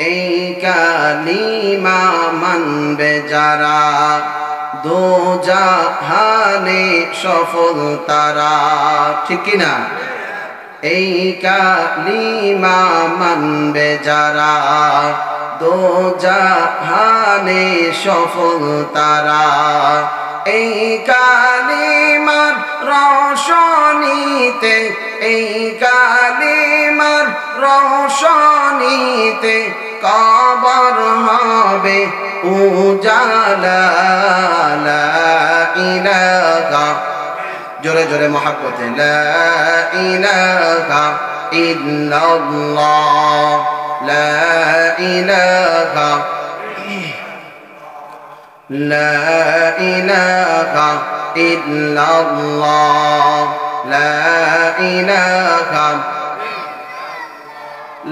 এই কালিমা মানবে যারা দো জাহানে সফল তারা। ঠিক কিনা? এই কালিমা মানবে যারা দো জাহানে সফল তারা। এই কালিমার রোশনীতে, এই কালিমার রোশনীতে কবর হবে উজালা। লা ইলাহা, জোরে জোরে মহব্বতে, লা ইলাহা ইল্লাল্লাহ, লা ইলাহা, লা ইলাহা ইল্লাল্লাহ, লা ইলাহা,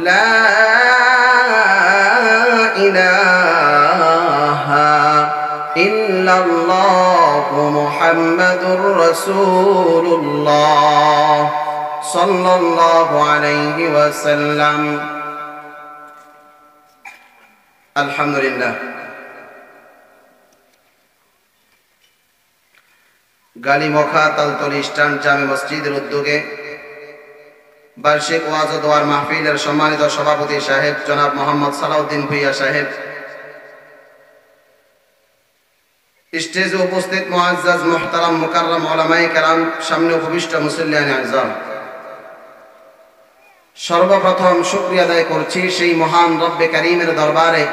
লা ইলাহা ইল্লাল্লাহ মুহাম্মাদুর রাসূলুল্লাহ সাল্লাল্লাহু আলাইহি ওয়াসাল্লাম। আলহামদুলিল্লাহ। গালিমখা তালতলী ইস্টার্ন জামে মসজিদের উদ্যোগে বার্ষিক ওয়াজ ও দোয়ার মাহফিলের সম্মানিত সভাপতি সাহেব জনাব মোহাম্মদ সালাউদ্দিন ভুইয়া সাহেব, স্টেজে উপস্থিত মুআজ্জাজ মুহতারাম মুকাররম উলামায়ে কেরাম, সামনে উপবিষ্ট মুসল্লিয়ানে আযম, সর্বপ্রথম শুকরিয়া আদায় করছি সেই মহান রব্বে কারীমের দরবারে,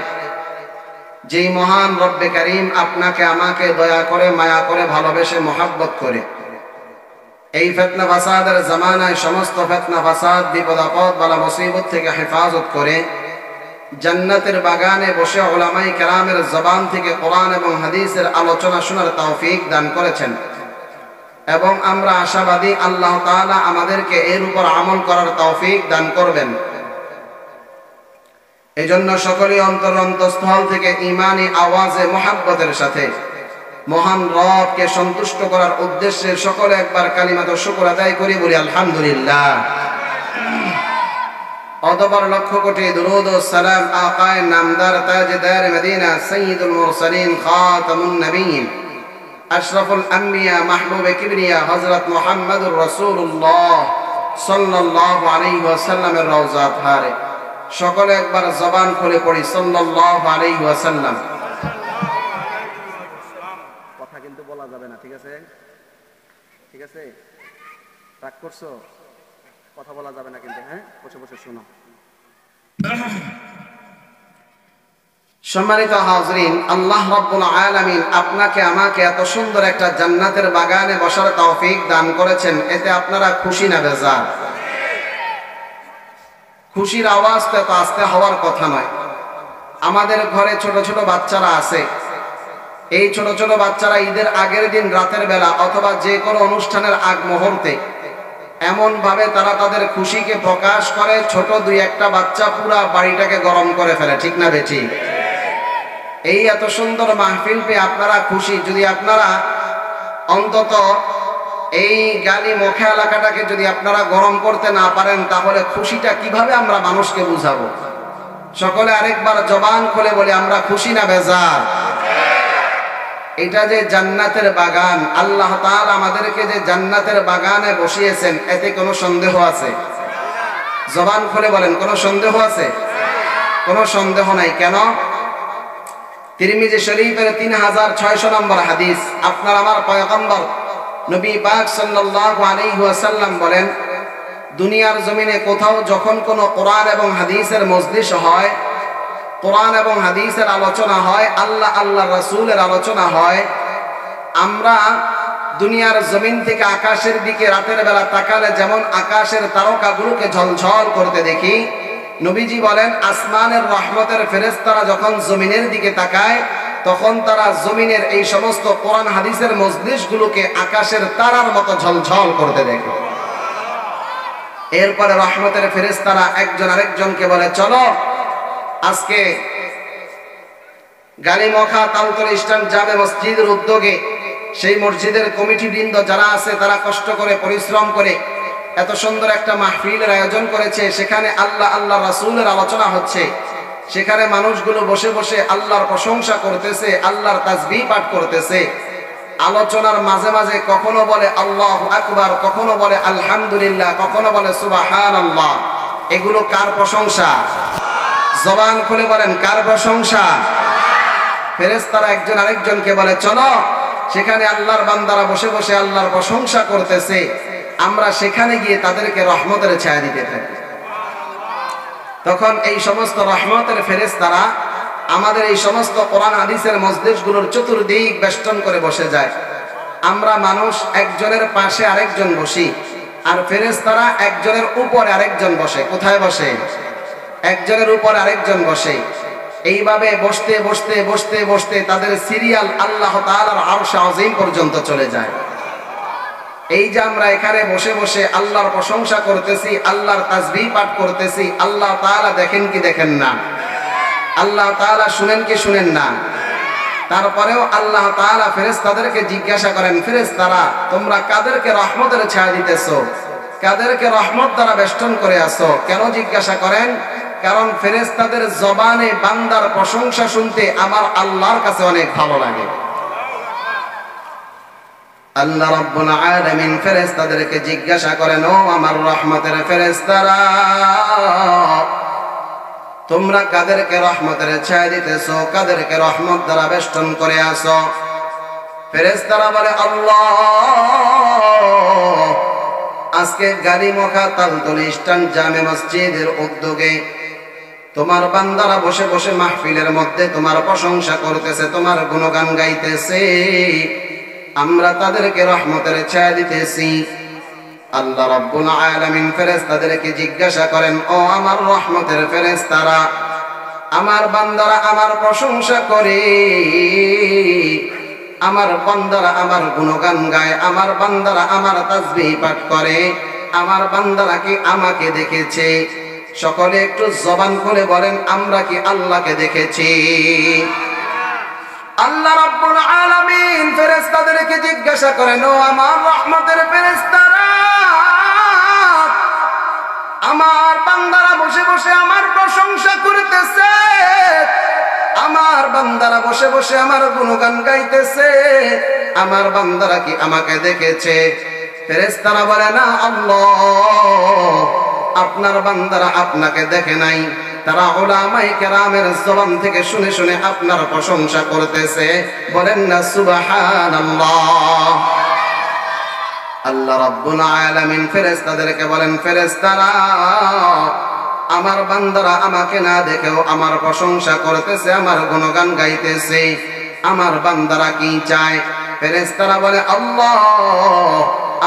যেই মহান রব্বে কারীম আপনাকে আমাকে দয়া করে, মায়া করে, ভালোবেসে, মহব্বত করে এই ফিতনা ফাসাদের জামানায় সমস্ত ফিতনা ফাসাদ, বিপদ আপদ, বালা মুসিবত থেকে হেফাজত করে জান্নাতের বাগানে বসে উলামায়ে কেরামের জবান থেকে কোরআন এবং হাদিসের আলোচনা শোনার তৌফিক দান করেছেন। এবং আমরা আশাবাদী আল্লাহ তাআলা আমাদেরকে এর উপর আমল করার তৌফিক দান করবেন। এই জন্য সকলেই অন্তরস্থল থেকে ঈমানি আওয়াজে মহব্বতের সাথে মহান রবকে সন্তুষ্ট করার উদ্দেশ্যে সকলে একবার কালিমাত শুকর আদায় করি, বলি আলহামদুলিল্লাহ। অতঃপর লক্ষ কোটি দুরূদ ও সালাম আকায়ে নামদার তাজদার মদিনা সাইয়্যিদুল মুরসালিন খাতামুন নবিয়্যিন আশরাফুল আম্বিয়া মাহবুবে কিবরিয়া হযরত মুহাম্মদুর রাসূলুল্লাহ সাল্লাল্লাহু আলাইহি ওয়াসাল্লামের রওজা পারে সকলে একবার জবান খুলে পড়ি সাল্লাল্লাহু আলাইহি ওয়াসাল্লাম। কথা কিন্তু বলা যাবে না, ঠিক আছে? ঠিক আছে, রাগ করছো? কথা বলা যাবে না কিন্তু, হ্যাঁ? বসে বসে শোনো। সম্মানিত হাজরিন, আল্লাহ রাব্বুল আলামিন আপনাকে আমাকে এত সুন্দর একটা জান্নাতের বাগানে বসার তৌফিক দান করেছেন, এতে আপনারা খুশি না বেজার? খুশির আওয়াজ তো এত আস্তে হওয়ার কথা নয়। আমাদের ঘরে ছোট ছোট বাচ্চারা আছে, এই ছোট ছোট বাচ্চারা ঈদের আগের দিন রাতের বেলা অথবা যে কোনো অনুষ্ঠানের আগ মুহূর্তে এমন ভাবে তারা তাদের খুশিকে প্রকাশ করে, ছোট দুই একটা বাচ্চা পুরা বাড়িটাকে গরম করে ফেলে, ঠিক না বেঠি? এই এত সুন্দর মাহফিল পেয়ে আপনারা খুশি। যদি আপনারা অন্তত এই গালিমখা এলাকাটাকে যদি আপনারা গরম করতে না পারেন, তাহলে খুশিটা কিভাবে আমরা মানুষকে বুঝাবো? সকলে আরেকবার জবান খুলে বলি, আমরা খুশি না বেজার? এটা যে জান্নাতের বাগান, আল্লাহ তাআলা আমাদেরকে যে জান্নাতের বাগানে বসিয়েছেন, এতে কোনো সন্দেহ আছে? জবান খুলে বলেন, কোনো সন্দেহ আছে? কোনো সন্দেহ নাই। কেন? তিরমিজি শরীফের 3600 নম্বর হাদিস, আপনার আমার পয়গম্বর নবী পাক সাল্লাল্লাহু আলাইহি ওয়াসাল্লাম বলেন, দুনিয়ার জমিনে কোথাও যখন কোনো কোরআন এবং হাদিসের মজলিস হয়, কোরআন এবং হাদিসের আলোচনা হয়, আল্লাহ আল্লাহ রাসূলের আলোচনা হয়, আমরা দুনিয়ার জমিন থেকে আকাশের দিকে রাতের বেলা তাকালে যেমন আকাশের তারকাগুলোকে ঝলঝল করতে দেখি, নবীজি বলেন আসমানের রহমতের ফেরেশতারা যখন জমিনের দিকে তাকায়, তখন তারা জমিনের এই সমস্ত কোরআন হাদিসের মজলিসগুলোকে আকাশের তারার মতো ঝলঝল করতে দেখে। এরপরে রহমতের ফেরেশতারা একজন আরেকজনকে বলে, চলো আজকে গালিমখা তালতলী ইস্টার্ন জামে মসজিদের উদ্যোগে সেই মসজিদের কমিটি বৃন্দ যারা আছে তারা কষ্ট করে পরিশ্রম করে এত সুন্দর একটা মাহফিলের আয়োজন করেছে, সেখানে আল্লাহ আল্লাহ রাসূলের আলোচনা হচ্ছে। সেখানে মানুষগুলো বসে বসে আল্লাহর প্রশংসা করতেছে, আল্লাহর তাসবিহ পাঠ করতেছে। আলোচনার মাঝে মাঝে কখনো বলে আল্লাহু আকবার, কখনো বলে আলহামদুলিল্লাহ, কখনো বলে সুবহানাল্লাহ। এগুলো কার প্রশংসা? জবান খুলে বলেন কার প্রশংসা? ফেরেশতারা একজন আরেকজনকে বলে চলো, সেখানে আল্লাহর বান্দারা বসে বসে আল্লাহর প্রশংসা করতেছে, আমরা সেখানে গিয়ে তাদেরকে রহমতের ছায়া দিতে থাকি। তখন এই সমস্ত রহমতের ফেরেশতারা আমাদের এই সমস্ত কোরআন হাদিসের মজলিসগুলোর চতুর্দিক বেষ্টন করে বসে যায়। আমরা মানুষ একজনের পাশে আরেকজন বসি, আর ফেরেশতারা একজনের উপরে আরেকজন বসে। কোথায় বসে? একজনের উপরে আরেকজন বসে। এইভাবে বসতে বসতে বসতে বসতে তাদের সিরিয়াল আল্লাহ তাআলার আরশ আযীম পর্যন্ত চলে যায়। এই যে আমরা এখানে বসে বসে আল্লাহর প্রশংসা করতেছি, আল্লাহর তাসবিহ পাঠ করতেছি, আল্লাহ তাআলা দেখেন কি দেখেন না? আল্লাহ তাআলা শুনেন কি শুনেন না? তারপরেও আল্লাহ তাআলা ফেরেশতাদেরকে জিজ্ঞাসা করেন, ফেরেশতারা তোমরা কাদেরকে রহমতের ছায়া দিতেছো, কাদেরকে রহমত দ্বারা বেষ্টন করে আছো? কেন জিজ্ঞাসা করেন? কারণ ফেরেশতাদের জবানে বান্দার প্রশংসা শুনতে আমার আল্লাহর কাছে অনেক ভালো লাগে। আল্লাহ রাব্বুল আলামিন ফেরেশতাদেরকে জিজ্ঞাসা করেন, ও আমার রহমতের ফেরেশতারা, তোমরা কাদেরকে রহমতের ছায়া দিতেছো, কাদেরকে রহমত দ্বারা বেষ্টন করে আছো? ফেরেশতারা বলে আল্লাহ, আজকে গাড়িমুখা তালতলী স্ট্যান্ড জামে মসজিদের উদ্যোগে তোমার বান্দারা বসে বসে মাহফিলের মধ্যে তোমার প্রশংসা করতেছে, তোমার গুণগান গাইতেছে, আমরা তাদেরকে রহমতের ছায়া দিতেছি। আল্লাহ রাব্বুল আলামিন ফেরেশতাদেরকে জিজ্ঞাসা করেন, ও আমার রহমতের ফেরেশতারা, আমার বান্দারা আমার প্রশংসা করে, আমার বান্দারা আমার গুণগান গায়, আমার বান্দারা আমার তাসবিহ পাঠ করে, আমার বান্দারা কি আমাকে দেখেছে? সকলে একটু জবান খুলে বলেন, আমরা কি আল্লাহকে দেখেছি? আল্লাহ রাব্বুল আলামিন ফেরেশতাদেরকে জিজ্ঞাসা করেন, ও আমার রহমতের ফেরেশতারা, আমার বান্দারা বসে বসে আমার প্রশংসা করতেছে, আমার বান্দারা বসে বসে আমার গুণগান গাইতেছে, আমার বান্দারা কি আমাকে দেখেছে? ফেরেশতারা বলে না আল্লাহ, আপনার বান্দারা আপনাকে দেখে নাই, তারা উলামায়ে কেরামের জবান থেকে শুনে শুনে আপনার প্রশংসা করতেছে। বলেন না সুবহানাল্লাহ। আল্লাহ রাব্বুল আলামিন ফেরেশতাদেরকে বলেন, ফেরেশতারা, আমার বান্দারা আমাকে না দেখেও আমার প্রশংসা করতেছে, আমার গুণগান গাইতেছে, আমার বান্দারা কি চায়? ফেরেশতারা বলে আল্লাহ,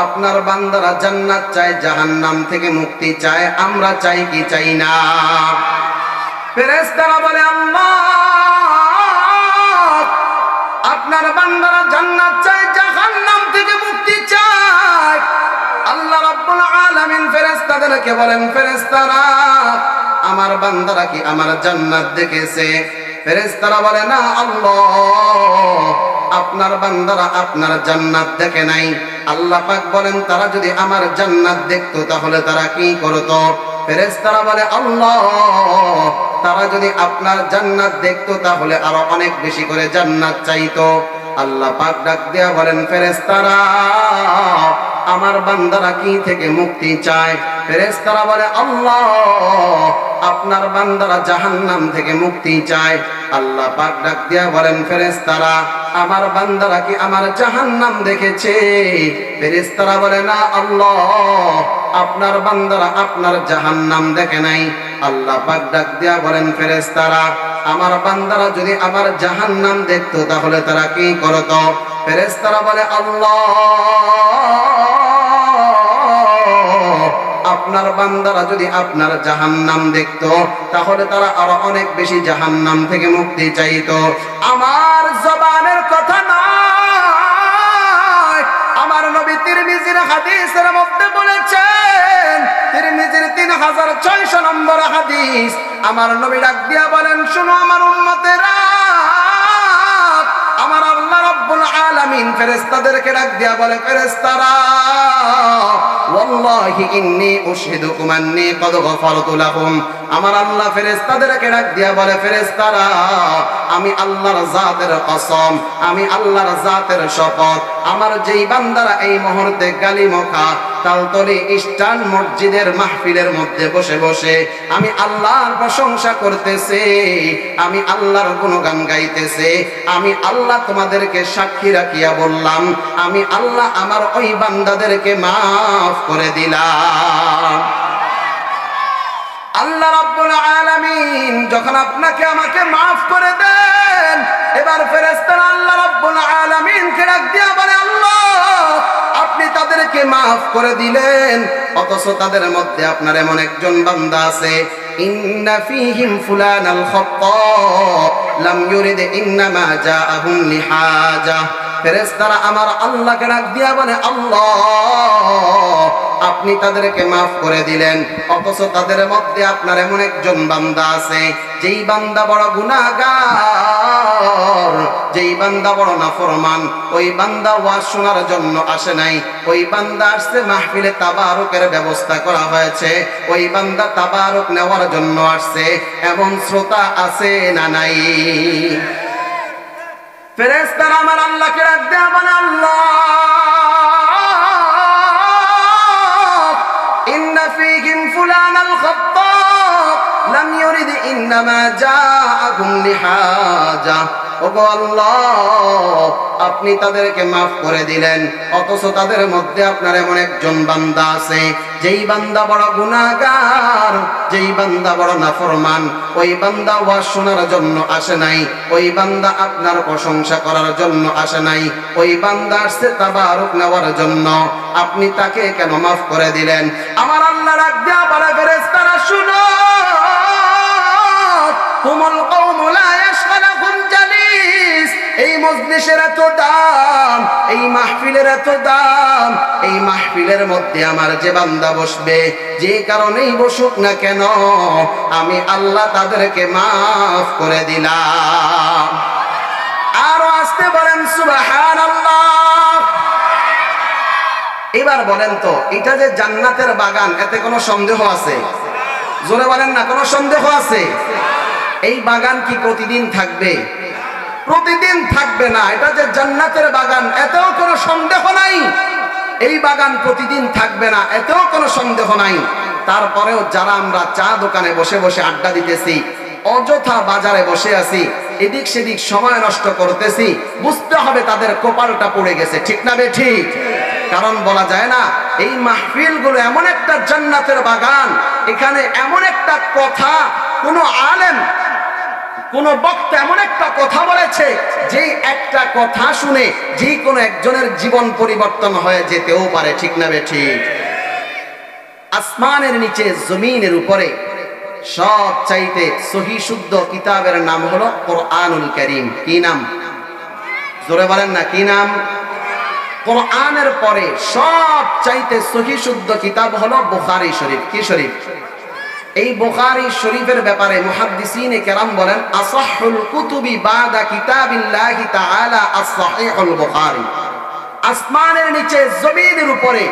আপনার বান্দারা জান্নাত চায়, জাহান্নাম থেকে মুক্তি চায়, আমরা চাই কি চাই না? ফেরেশতারা বলে আল্লাহ, আপনার বান্দারা জান্নাত চায়, জাহান্নাম থেকে মুক্তি চায়। আল্লাহ রাব্বুল আলামিন ফেরেশতাদেরকে বলেন, ফেরেশতারা, আমার বান্দারা কি আমার জান্নাত দেখেছে? ফেরেশতারা বলে না আল্লাহ, আপনার বান্দারা আপনার জান্নাত দেখে নাই। আল্লাহ পাক বলেন, তারা যদি আমার জান্নাত দেখতো তাহলে তারা কি করতো? ফেরেশতারা বলে আল্লাহ, তারা যদি আপনার জান্নাত দেখতো তাহলে আরো অনেক বেশি করে জান্নাত চাইতো। আল্লাহ পাক ডাক দেয়া বলেন, ফেরেশতারা, আমার বান্দারা কি থেকে মুক্তি চায়? ফেরেশতারা বলে আল্লাহ, আপনার বান্দারা জাহান্নাম থেকে মুক্তি চায়। আল্লাহ পাক ডাক দিয়া বলেন, ফেরেশতারা, আমার বান্দারা কি আমার জাহান্নাম দেখেছে? ফেরেশতারা বলে না আল্লাহ, আপনার বান্দারা আপনার জাহান্নাম দেখে নাই। আল্লাহ পাক ডাক দিয়া বলেন, ফেরেশতারা, আমার বান্দারা যদি আমার জাহান্নাম দেখতো তাহলে তারা কি করতো? ফেরেশতারা বলে আল্লাহ, আপনার বান্দারা যদি আপনার জাহান্নাম দেখতো তাহলে তারা আরো অনেক বেশি জাহান্নাম থেকে মুক্তি চাইতো। আমার জবানের কথা নয়, আমার নবী তিরমিজির হাদিসের মধ্যে বলেছেন, তিরমিজির 3600 নম্বর হাদিস, আমার নবী ডাক দিয়া বলেন, শুনো আমার উম্মতেরা, আমার আল্লাহ রাব্বুল আলামিন ফেরেশতাদেরকে ডাক দিয়া বলে, ফেরেশতারা, ওয়াল্লাহি ইন্নী উশহিদুকুম আন্নী ক্বাদ গফারতু লাকুম, আমার আল্লাহ ফেরেশতাদেরকে ডাক দিয়া বলে, ফেরেশতারা আমি আল্লাহর জাতের কসম, আমি আল্লাহর জাতের শপথ, আমার যেই বান্দারা এই মুহূর্তে গালিমখা তালতলি ইস্টার্ন মসজিদের মাহফিলের মধ্যে বসে বসে আমি আল্লাহর প্রশংসা করতেছে, আমি আল্লাহর গুণগান গাইতেছে, আমি আল্লাহ তোমাদেরকে সাক্ষী রাখিয়া বললাম, আমি আল্লাহ আমার ওই বান্দাদেরকে মাফ করে দিলাম। আল্লাহ রাব্বুল আলামিন যখন আপনাকে আমাকে মাফ করে দেন, এবার ফেরেশতারা আল্লাহ রাব্বুল আলামিনকে ডাক দিয়া বলে, আল্লাহ আপনি তাদেরকে মাফ করে দিলেন, অথচ তাদের মধ্যে আপনার এমন একজন বান্দা আছে, ইন্না ফীহিম ফুলানাল খাত্তা লাম ইউরিদ ইন্নামা জাআহুম লিহাজা। ফেরেশতারা আমার আল্লাহকে ডাক দিয়া বলে, আল্লাহ আপনি তাদেরকে মাফ করে দিলেন, অথচ তাদের মধ্যে আপনার এমন একজন বান্দা আছে, যেই বান্দা বড় গুনাহগার, যেই বান্দা বড় নাফরমান, ওই বান্দা ওয়াজ শোনার জন্য আসে নাই, ওই বান্দা আসছে মাহফিলে তাবারুকের ব্যবস্থা করা হয়েছে, ওই বান্দা তাবারুক নেওয়ার জন্য আসছে, এমন শ্রোতা আছে না নাই? ফেরেশতারা আমার আল্লাহকে ডাক দেয়া বলে, আল্লাহ ইন্না ফীহিম ফুলানাল খাত্তা লাম ইউরিদ ইন্নামা জাআকুম লিহাজা। ওগো আল্লাহ আপনি তাদেরকে মাফ করে দিলেন, অথচ তাদের মধ্যে আপনার এমন একজন বান্দা আছে, যেই বান্দা বড় গুনাহগার, যেই বান্দা বড় নাফরমান, ওই বান্দা ওয়াজ শোনার জন্য আসে নাই, ওই বান্দা আপনার প্রশংসা করার জন্য আসে নাই, ওই বান্দা আসছে তাবারুক নেওয়ার জন্য, আপনি তাকে কেন মাফ করে দিলেন? আমার আল্লাহ ডাক দিয়া বলে, ফেরেশতারা শুনো, হুমুল কওমু লা ইয়াশগালুহুম জালিস। এই মজলিসের এত দাম, এই মাহফিলের এত দাম, এই মাহফিলের মধ্যে আমার যে বান্দা বসবে, যে কারণেই বসুক না কেন, আমি আল্লাহ তাদেরকে মাফ করে দিলাম। আরো আসতে বলেন সুবহানাল্লাহ। এবার বলেন তো, এটা যে জান্নাতের বাগান, এতে কোনো সন্দেহ আছে? জোরে বলেন না, কোনো সন্দেহ আছে? এই বাগান কি প্রতিদিন থাকবে? প্রতিদিন থাকবে না। এটা যে জান্নাতের বাগান, এতেও কোনো সন্দেহ নাই। এই বাগান প্রতিদিন থাকবে না, এতেও কোনো সন্দেহ নাই। তারপরেও যারা আমরা চা দোকানে বসে বসে আড্ডা দিতেছি, অযথা বাজারে বসে আছি, এদিক সেদিক সময় নষ্ট করতেছি, বুঝতে হবে তাদের কপালটা পড়ে গেছে, ঠিক না বেঠিক? কারণ বলা যায় না, এই মাহফিলগুলো এমন একটা জান্নাতের বাগান, এখানে এমন একটা কথা, কোন আলেম, কোন বক্তা এমন একটা কথা বলেছে, যে একটা কথা শুনে যে কোনো একজনের জীবন পরিবর্তন হয়ে যেতেও পারে, ঠিক না বেঠিক? আসমানের নিচে জমিনের উপরে সব চাইতে সহি শুদ্ধ কিতাবের নাম হলো কোরআনুল কারীম। কি নাম? জোরে বলেন না, কি নাম? কোরআনের পরে সব চাইতে সহি শুদ্ধ কিতাব হলো বুখারী শরীফ। কি শরীফ? এই বুখারী শরীফের ব্যাপারে মুহাদ্দিসিনে কেরাম বলেন, আসাহুল কুতুবি বাদা কিতাবিল্লাহি তাআলা as-সাহিহুল বুখারী। আসমানের নিচে জমিনের উপরে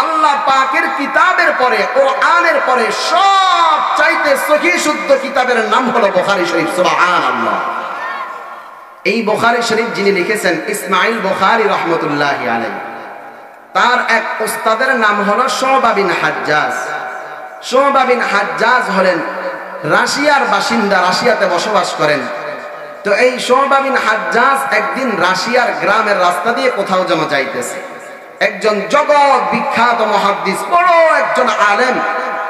আল্লাহ পাকের কিতাবের পরে, কোরআনের পরে সব চাইতে সহি শুদ্ধ কিতাবের নাম হলো বুখারী শরীফ। সুবহানাল্লাহ। এই বুখারী শরীফ যিনি লিখেছেন, ইসমাঈল বুখারী রাহমাতুল্লাহি আলাইহি, তার এক উস্তাদের নাম হলো শুবা বিন হাজ্জাজ। শুবা বিন হাজ্জাজ হলেন রাশিয়ার বাসিন্দা, রাশিয়াতে বসবাস করেন। তো এই শুবা বিন হাজ্জাজ একদিন রাশিয়ার গ্রামের রাস্তা দিয়ে কোথাও যেন যাইতেছে। একজন জগৎ বিখ্যাত মুহাদ্দিস, বড় একজন আলেম,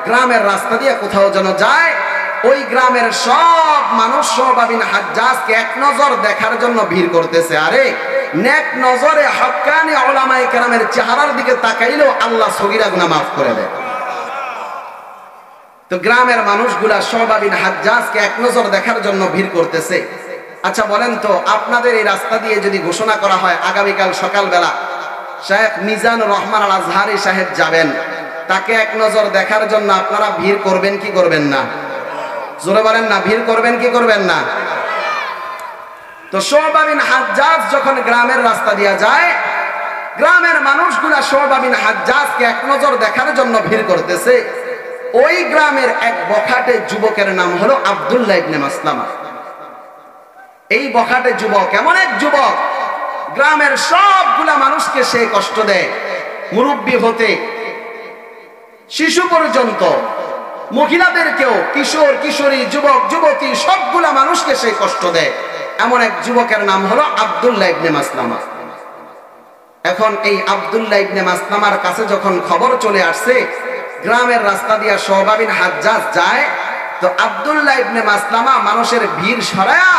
গ্রামের রাস্তা দিয়ে কোথাও যেন যায়। ওই গ্রামের সব মানুষ শুবা বিন হাজ্জাজকে এক নজর দেখার জন্য ভিড় করতেছে। আরে নেক নজরে হক্কানি উলামায়ে কেরামের চেহারার দিকে তাকাইলেও আল্লাহ সগীরা গুনাহ মাফ করে দেয়। তো গ্রামের মানুষগুলা শুবা বিন হাজ্জাজকে এক নজর দেখার জন্য ভিড় করতেছে। আচ্ছা বলেন তো, আপনাদের এই রাস্তা দিয়ে যদি ঘোষণা করা হয় আগামীকাল সকালবেলা শেখ মিজানুর রহমান আল আজহারি সাহেব যাবেন, তাকে এক নজর দেখার জন্য আপনারা ভিড় করবেন কি করবেন না? জোরে বলেন না, ভিড় করবেন কি করবেন না? তো শুবা বিন হাজ্জাজ যখন গ্রামের রাস্তা দিয়ে যায়, গ্রামের মানুষগুলা শুবা বিন হাজ্জাজকে এক নজর দেখার জন্য ভিড় করতেছে। ওই গ্রামের এক বখাটে যুবকের নাম হলো আব্দুল্লাহ ইবনে মাসলামা। এই বখাটে যুবক এমন এক যুবক, গ্রামের সবগুলা মানুষকে সে কষ্ট দেয়, মুরব্বী হতে শিশু পর্যন্ত, মহিলাদেরকেও, কিশোর কিশোরী, যুবক যুবতী, সবগুলা মানুষকে সে কষ্ট দেয়। এমন এক যুবকের নাম হলো আব্দুল্লাহ ইবনে মাসলামা। এখন এই আব্দুল্লাহ ইবনে মাসলামার কাছে যখন খবর চলে আসছে গ্রামের রাস্তা দিয়া শুআবা বিন হাজ্জাজ যায়, তো আব্দুল্লাহ ইবনে মাসলামা মানুষের ভিড় সরায়া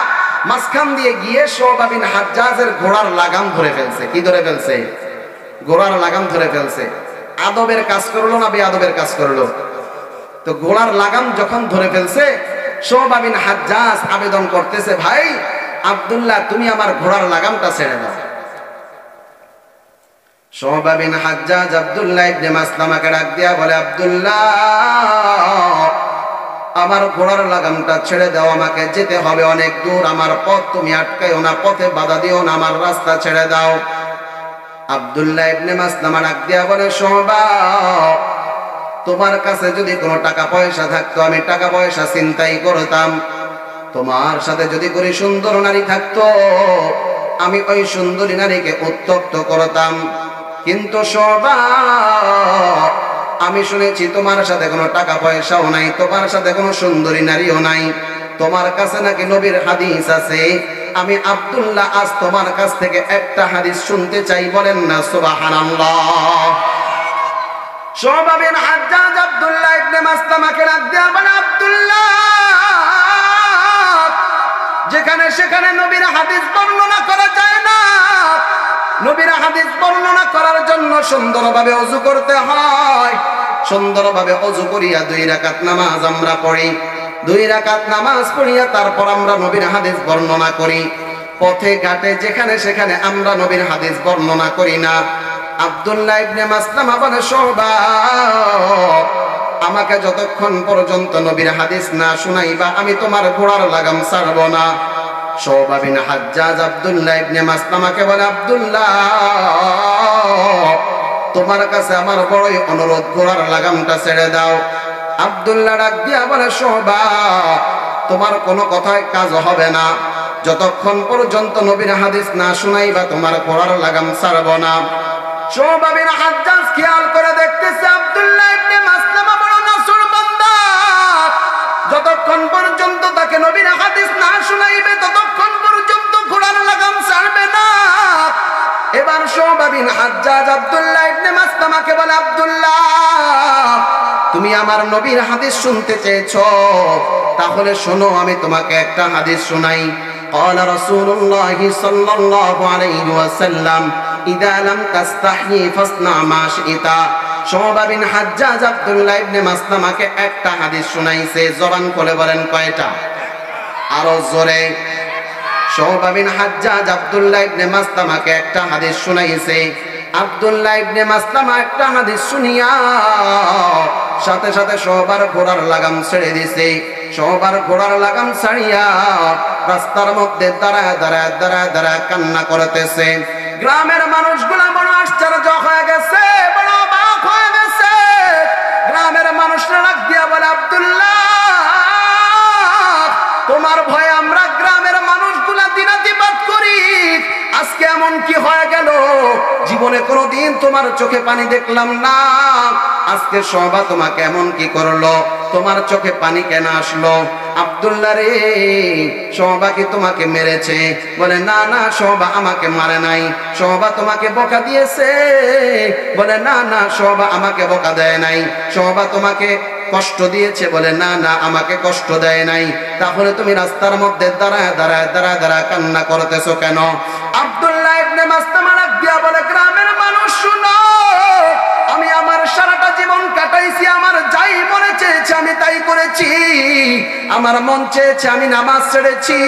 মাঝখান দিয়ে গিয়ে শুআবা বিন হাজ্জাজের ঘোড়ার লাগাম ধরে ফেলছে। কি ধরে ফেলছে? ঘোড়ার লাগাম ধরে ফেলছে। আদবের কাজ করলো না বেয়াদবের কাজ করলো? তো ঘোড়ার লাগাম যখন ধরে ফেলছে, শুআবা বিন হাজ্জাজ আবেদন করতেছে, ভাই আব্দুল্লাহ, তুমি আমার ঘোড়ার লাগামটা ছেড়ে দাও। শুআবা বিন হাজ্জাজ আব্দুল্লাহ ইবনে মাসলামাকে ডাক দিয়া বলে, আব্দুল্লাহ, আমার ঘোড়ার লাগামটা ছেড়ে দাও, আমাকে যেতে হবে অনেক দূর, আমার পথ তুমি আটকাইও না, পথে বাধা দিও না, আমার রাস্তা ছেড়ে দাও। আব্দুল্লাহ ইবনে মাসলামা ডাক দিয়া বলে, শুআবা, তোমার কাছে যদি কোনো টাকা পয়সা থাকতো আমি টাকা পয়সা চিন্তাই করতাম, তোমার সাথে যদি কোনো সুন্দর নারী থাকতো আমি ওই সুন্দরী নারীকে উত্তক্ত করতাম, কিন্তু শুআবা, আমি শুনেছি তোমার সাথে কোনো টাকা পয়সাও নাই, তোমার সাথে কোনো সুন্দরী নারীও নাই, তোমার কাছে নাকি নবীর হাদিস আছে। আমি আব্দুল্লাহ আজ তোমার কাছ থেকে একটা হাদিস শুনতে চাই, বলেন না সুবহানাল্লাহ। শুআবা বিন হাজ্জাজ আব্দুল্লাহ ইবনে মাসলামাকে ডাক দিয়া বলে, আব্দুল্লাহ, যেখানে সেখানে নবীর হাদিস বর্ণনা করা যায় না, নবীর হাদিস বর্ণনা করার জন্য সুন্দরভাবে ওযু করতে হয়। সুন্দরভাবে ওযু করিয়া 2 রাকাত নামাজ আমরা পড়ি, 2 রাকাত নামাজ পড়িয়া তারপর আমরা নবীর হাদিস বর্ণনা করি। পথে ঘাটে যেখানে সেখানে আমরা নবীর হাদিস বর্ণনা করি না। আব্দুল্লাহ ইবনে মাসলামা বলে, শুআবা, আমাকে যতক্ষণ পর্যন্ত নবীর হাদিস না শুনাইবা আমি তোমার ঘোড়ার লাগাম ছাড়ব না। শুআবা বিন হাজ্জাজ আব্দুল্লাহ ইবনে মাসলামাকে বলে, আব্দুল্লাহ, তোমার কাছে আমার বড়ই অনুরোধ, ঘোড়ার লাগামটা ছেড়ে দাও। আব্দুল্লাহ ডাক দিয়া বলে, শুআবা, তোমার কোনো কথায় কাজ হবে না, যতক্ষণ পর্যন্ত নবীর হাদিস না শুনাইবা তোমার ঘোড়ার লাগাম ছাড়ব না। শুআবা বিন হাজ্জাজ খেয়াল করে দেখতেছে আব্দুল্লাহ ইবনে মাসলামা বড় নাফরবান্দা, যতক্ষণ পর্যন্ত তাকে নবীর হাদিস না শুনাইবে ততক্ষণ পর্যন্ত ঘোড়ার লাগাম ছাড়বে না। এবার শুআবা বিন হাজ্জাজ আব্দুল্লাহ ইবনে মাসলামাকে বলে, আব্দুল্লাহ, তুমি আমার নবীর হাদিস শুনতে চেয়েছো, তাহলে শোনো আমি তোমাকে একটা হাদিস শোনাই। قال رسول الله صلى الله عليه وسلم إذا لم تستحي فاصنع ما شئت। শুআবা বিন হাজ্জাজ আব্দুল্লাহ ইবনে মাসলামাকে একটা হাদিস শুনাইছে। জবান খুলে বলেন কয়টা? আরো জোরে। শুআবা বিন হাজ্জাজ আব্দুল্লাহ ইবনে মাসলামাকে একটা হাদিস শুনাইছে। আব্দুল্লাহ ইবনে মাসলামা একটা হাদিস শুনিয়া সাথে সাথে শুআবার ঘোড়ার লাগাম ছেড়ে দিছে। শুআবার ঘোড়ার লাগাম ছাড়িয়া রাস্তার মধ্যে দাঁড়ায় দাঁড়ায় দাঁড়ায় দাঁড়ায় কান্না করতেছে। গ্রামের মানুষগুলা বড় আশ্চর্য হয়ে গেছে, বড় অবাক হয়ে গেছে। গ্রামের মানুষরা ডাক দিয়া বলে, আব্দুল্লাহ, তোমার ভয়ে আমরা গ্রামের মানুষগুলা দিনাতিপাত করি, আজকে এমন কি হয়ে গেল? জীবনে কোনোদিন তোমার চোখে পানি দেখলাম না, আজকে শুআবা তোমাকে এমন কি করলো? তোমার চোখে পানি কেন আসলো? আব্দুল্লাহ রে, শুআবা কি তোমাকে মেরেছে? বলে, না না, শুআবা আমাকে মারে নাই। শুআবা তোমাকে বকা দিয়েছে? বলে, না না, শুআবা আমাকে বকা দেয় নাই। শুআবা তোমাকে কষ্ট দিয়েছে? বলে, না না, আমাকে কষ্ট দেয় নাই। তাহলে তুমি রাস্তার মধ্যে দাঁড়ায় দাঁড়ায় দাঁড়ায় দাঁড়ায় কান্না করতেছো কেন? আব্দুল্লাহ ইবনে মাসলামা ডাক দিয়া বলে, গ্রামের মানুষ শুনো, আমি আমার সারাটা জীবন কাটাইছি, আমার যাই মনে চেয়েছে আমি তাই করেছি। আমার মন চেয়েছে আমি নামাজ ছেড়েছি,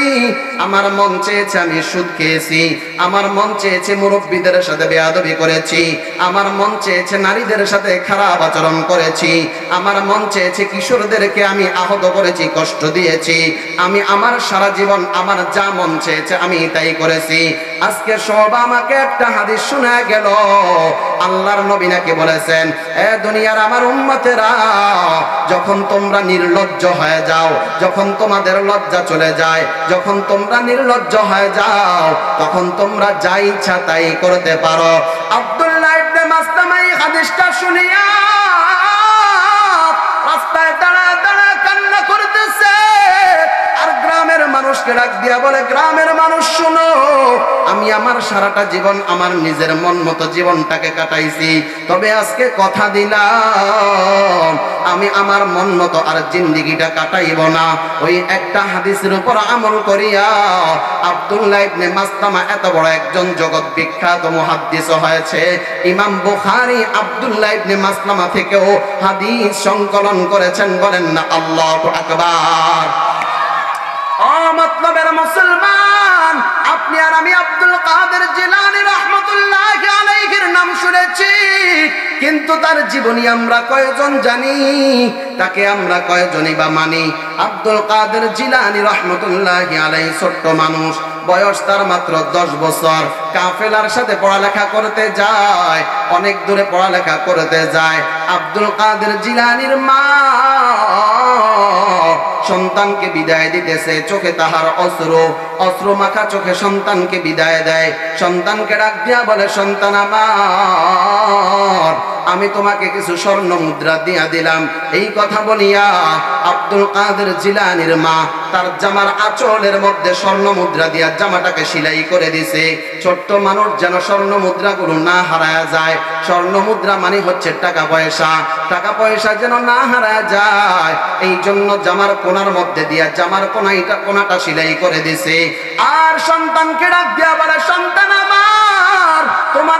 আমার মন চেয়েছে আমি সুদ খেয়েছি, আমার মন চেয়েছে মুরব্বীদের সাথে বেয়াদবি করেছি, আমার মন চেয়েছে নারীদের সাথে খারাপ আচরণ করেছি, আমার মন চেয়েছে কিশোরদেরকে আমি আহত করেছি, কষ্ট দিয়েছি। আমি আমার সারা জীবন আমার যা মন চেয়েছে আমি তাই করেছি। আজকে সব আমাকে একটা হাদিস শোনা গেল, আল্লাহর নবী নাকি বলেছেন, এ দুনিয়ার আমার উম্মতেরা, যখন তোমরা নির্লজ্জ হয়ে যাও, যখন তোমাদের লজ্জা চলে যায়, যখন তোমরা নির্লজ্জ হয়ে যাও, তখন তোমরা যা ইচ্ছা তাই করতে পারো। আব্দুল্লাহ ইবনে মাসলামা এই হাদিসটা শুনিয়া রাস্তায় দাঁড়ায় দাঁড়ায় কান্না করতেছে, আর গ্রামের মানুষকে ডাক দিয়া বলে, গ্রামের মানুষ শুনো, আমি আমার সারাটা জীবন আমার নিজের মন মতো জীবনটাকে কাটাইছি, তবে আজকে কথা দিলাম আমি আমার মন মতো আর জিন্দেগিটা কাটাইব না। ওই একটা হাদিসের উপর আমল করিয়া আব্দুল্লাহ ইবনে মাসলামা এত বড় একজন জগৎ বিখ্যাত মুহাদ্দিস হয়েছে। ইমাম বুখারী আব্দুল্লাহ ইবনে মাসলামা থেকেও হাদিস সংকলন করেছেন, বলেন না আল্লাহু আকবার। ও মতলবের মুসলমান, আপনি আর আমি আব্দুল কাদের জিলানী রাহমাতুল্লাহি আলাইহির নাম শুনেছি, কিন্তু তার জীবনী আমরা কয়জন জানি, তাকে আমরা কয়জনই বা মানি? আব্দুল কাদের জিলানী রাহমাতুল্লাহি আলাইহি ছোট্ট মানুষ, বয়স তার মাত্র 10 বছর। কাফেলার সাথে পড়ালেখা করতে যায়, অনেক দূরে পড়ালেখা করতে যায়। আব্দুল কাদের জিলানীর মা সন্তানকে বিদায় দিতেছে, চোখে তাহার অশ্রু মাখা চোখে সন্তানকে বিদায় দেয়। সন্তানকে ডাক দিয়া বলে, সন্তান আমার, আমি তোমাকে কিছু স্বর্ণ মুদ্রা দিয়া দিলাম। এই কথা বলিয়া আব্দুল কাদের জিলানীর মা তার জামার আঁচলের মধ্যে স্বর্ণ মুদ্রা দিয়া জামাটাকে সেলাই করে দিছে। ছোট্ট মানুষ যেন স্বর্ণ মুদ্রাগুলো না হারায় যায়। স্বর্ণ মুদ্রা মানে হচ্ছে টাকা পয়সা, টাকা পয়সা যেন না হারায় যায়, এই জন্য জামার কোনার মধ্যে দিয়া জামার কোনাটা সেলাই করে দিছে। আর সন্তানকে ডাক দিয়া বলে, সন্তান আমার, তোমার